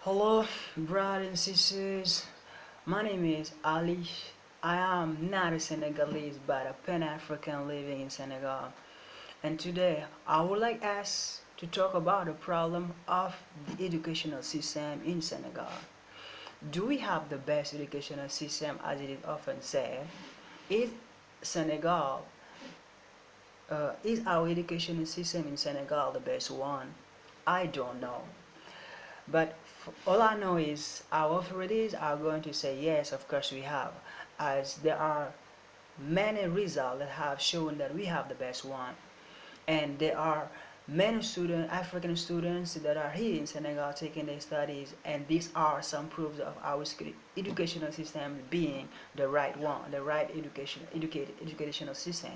Hello, brothers and sisters. My name is Ali. I am not a Senegalese but a Pan-African living in Senegal. And today I would like us to talk about the problem of the educational system in Senegal. Do we have the best educational system as it is often said? Is Senegal, is our educational system in Senegal the best one? I don't know. But all I know is our authorities are going to say yes, of course we have, as there are many results that have shown that we have the best one. And there are many students, African students that are here in Senegal taking their studies, and these are some proofs of our educational system being the right one, the right educational system.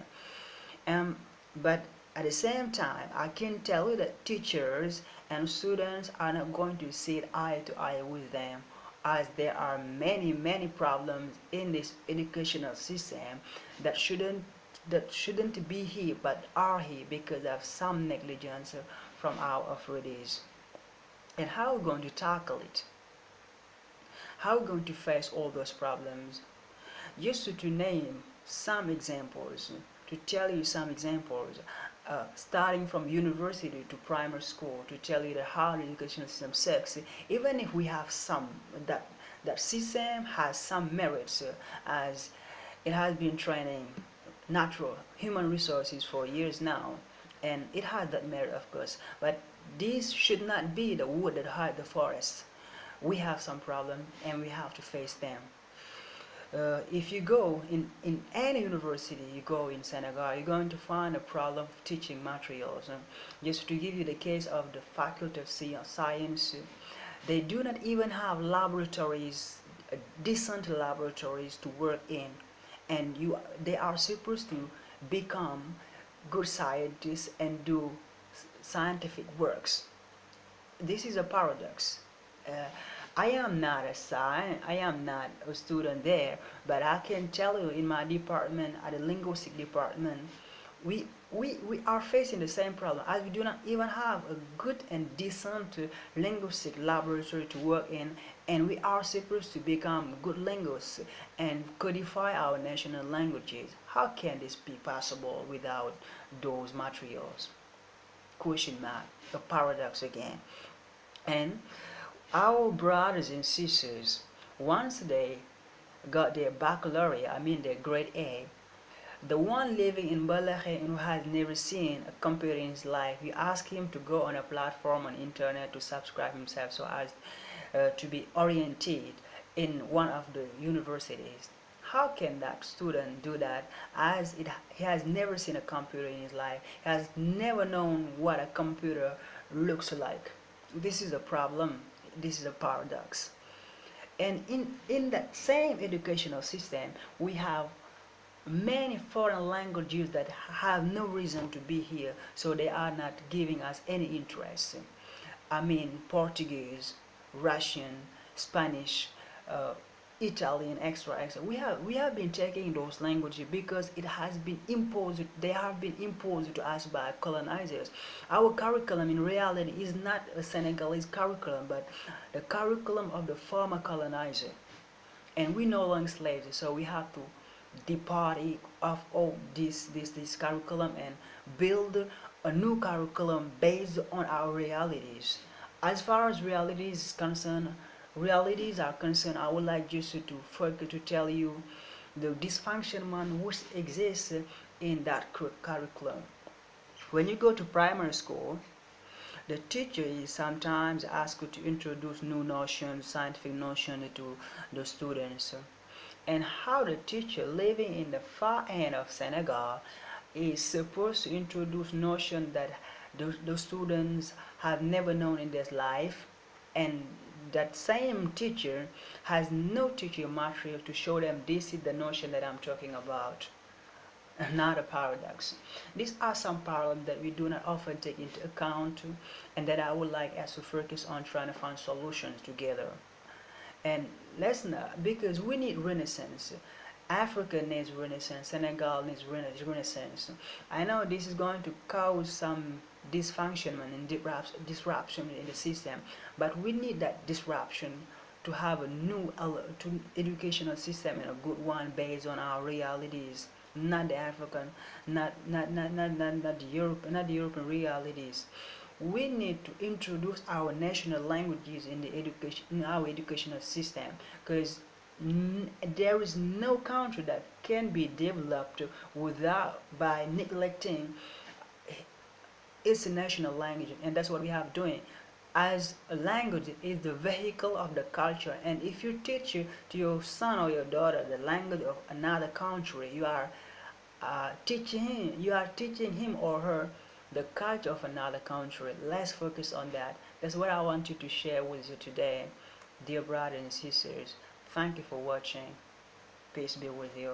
Um, but at the same time, I can tell you that teachers and students are not going to sit eye to eye with them, as there are many problems in this educational system that shouldn't be here but are here because of some negligence from our authorities. And how are we going to tackle it? How are we going to face all those problems? Just to name some examples, to tell you some examples, starting from university to primary school, to tell you the how the education system sucks. Even if we have some, that system has some merits, as it has been training natural human resources for years now, and it has that merit, of course. But this should not be the wood that hide the forest. We have some problem, and we have to face them. If you go in any university you go in Senegal, you're going to find a problem of teaching materials. Just to give you the case of the Faculty of Science, they do not even have laboratories, decent laboratories to work in, and they are supposed to become good scientists and do scientific works. This is a paradox. Uh, I am not a student there, but I can tell you in my department, at the linguistic department, we are facing the same problem, as we do not even have a good and decent linguistic laboratory to work in, and we are supposed to become good linguists and codify our national languages. How can this be possible without those materials? Question mark, a paradox again. And our brothers and sisters, once they got their baccalaureate, I mean their grade A, the one living in Balache who has never seen a computer in his life, you ask him to go on a platform on internet to subscribe himself so as to be oriented in one of the universities. How can that student do that, as he has never seen a computer in his life, he has never known what a computer looks like? This is a problem. This is a paradox. And in that same educational system, we have many foreign languages that have no reason to be here, so they are not giving us any interest. I mean Portuguese, Russian, Spanish, uh, Italian, extra. We have been taking those languages because it has been imposed. They have been imposed to us by colonizers. Our curriculum in reality is not a Senegalese curriculum, but the curriculum of the former colonizer. And we no longer slaves, so we have to depart of all this curriculum and build a new curriculum based on our realities. As far as realities are concerned, I would like just to focus to tell you the dysfunction man which exists in that curriculum. When you go to primary school, the teacher is sometimes asked to introduce new notions, scientific notions to the students. And how the teacher living in the far end of Senegal is supposed to introduce notions that the students have never known in their life, and that same teacher has no teaching material to show them this is the notion that I'm talking about. Not a paradox. These are some problems that we do not often take into account, and that I would like us to focus on trying to find solutions together. And let's not, because we need renaissance. Africa needs renaissance. Senegal needs renaissance. I know this is going to cause some dysfunction and disruption in the system. But we need that disruption to have a new educational system and a good one based on our realities, not the African, not the European realities. We need to introduce our national languages in the education in our educational system, because there is no country that can be developed without by neglecting its national language. And that's what we have doing. As a language is the vehicle of the culture, and if you teach to your son or your daughter the language of another country, you are teaching him or her the culture of another country. Let's focus on that. That's what I want you to share with you today, dear brothers and sisters. Thank you for watching. Peace be with you.